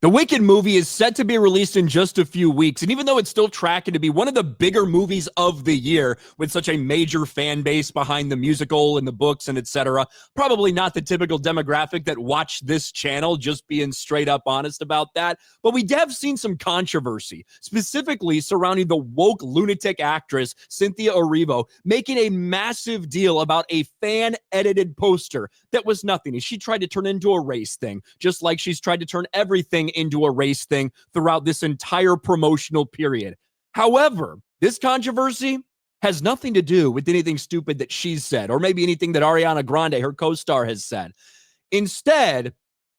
The Wicked movie is set to be released in just a few weeks, and even though it's still tracking to be one of the bigger movies of the year with such a major fan base behind the musical and the books and etc., probably not the typical demographic that watch this channel, just being straight up honest about that, but we have seen some controversy, specifically surrounding the woke lunatic actress Cynthia Erivo making a massive deal about a fan-edited poster that was nothing, and she tried to turn it into a race thing, just like she's tried to turn everything into a race thing throughout this entire promotional period. However, this controversy has nothing to do with anything stupid that she's said, or maybe anything that Ariana Grande, her co-star, has said. Instead,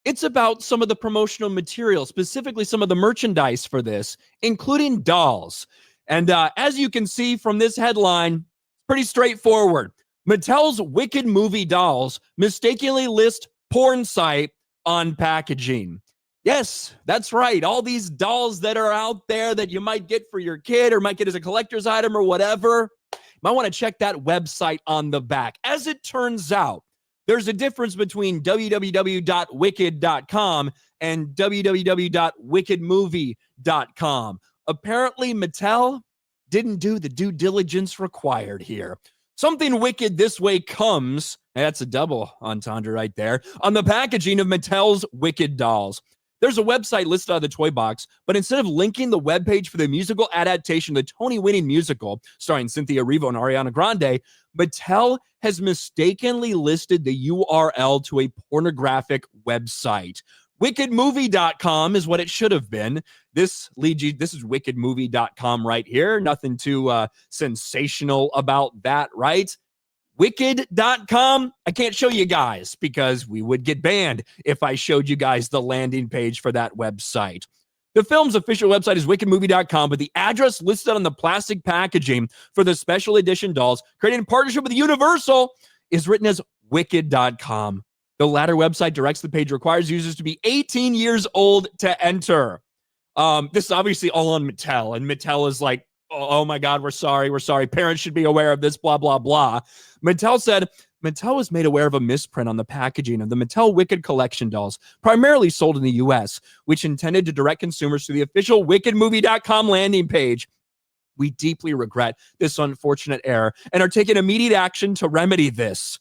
it's about some of the promotional material, specifically some of the merchandise for this, including dolls. And as you can see from this headline, pretty straightforward. Mattel's Wicked movie dolls mistakenly list porn site on packaging. Yes, that's right. All these dolls that are out there that you might get for your kid or might get as a collector's item or whatever, you might want to check that website on the back. As it turns out, there's a difference between www.wicked.com and www.wickedmovie.com. Apparently, Mattel didn't do the due diligence required here. Something wicked this way comes, that's a double entendre right there, on the packaging of Mattel's Wicked dolls. There's a website listed on the toy box, but instead of linking the webpage for the musical adaptation of the Tony-winning musical starring Cynthia Erivo and Ariana Grande, Mattel has mistakenly listed the URL to a pornographic website. Wickedmovie.com is what it should have been. This is wickedmovie.com right here. Nothing too sensational about that, right? Wicked.com, I can't show you guys because we would get banned if I showed you guys the landing page for that website. The film's official website is wickedmovie.com, but the address listed on the plastic packaging for the special edition dolls, created in partnership with Universal, is written as wicked.com. The latter website directs the page requires users to be 18 years old to enter. This is obviously all on Mattel, and Mattel is like, oh my God, we're sorry. Parents should be aware of this, blah, blah, blah. Mattel said, Mattel was made aware of a misprint on the packaging of the Mattel Wicked collection dolls, primarily sold in the U.S., which intended to direct consumers to the official wickedmovie.com landing page. We deeply regret this unfortunate error and are taking immediate action to remedy this.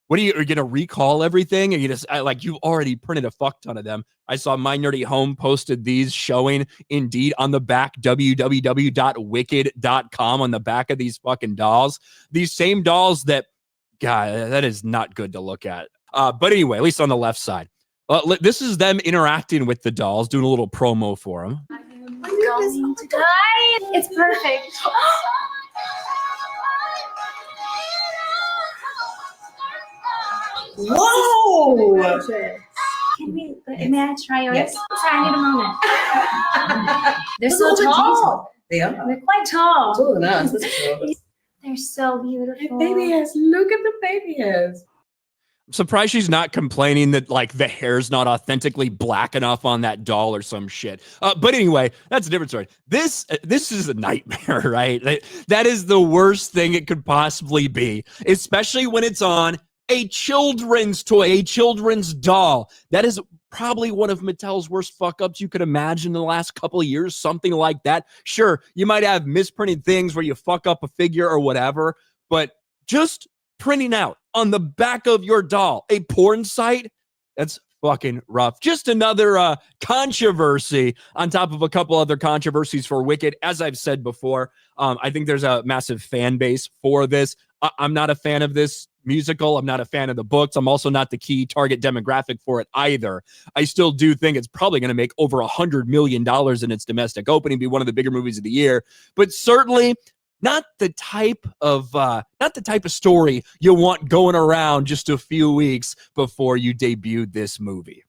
What are you going to recall everything? Or you just you've already printed a fuck ton of them. I saw My Nerdy Home posted these showing indeed on the back, www.wicked.com on the back of these fucking dolls. These same dolls that, God, that is not good to look at. But anyway, at least on the left side. This is them interacting with the dolls, doing a little promo for them. It's perfect. Whoa! May I try yours? Yes. Sorry, I need a moment. They're so tall. They are. They're quite tall. Oh, nice. They're so beautiful. Baby hairs. Look at the baby hairs. I'm surprised she's not complaining that the hair's not authentically black enough on that doll or some shit. But anyway, that's a different story. This is a nightmare, right? That is the worst thing it could possibly be, especially when it's on a children's toy, a children's doll. That is probably one of Mattel's worst fuck-ups you could imagine in the last couple of years, something like that. Sure, you might have misprinted things where you fuck up a figure or whatever, but just printing out on the back of your doll a porn site, that's fucking rough. Just another controversy on top of a couple other controversies for Wicked. As I've said before, I think there's a massive fan base for this. I'm not a fan of this musical. I'm not a fan of the books. I'm also not the key target demographic for it either. I still do think it's probably going to make over $100 million in its domestic opening, be one of the bigger movies of the year, but certainly not the type of story you want going around just a few weeks before you debuted this movie.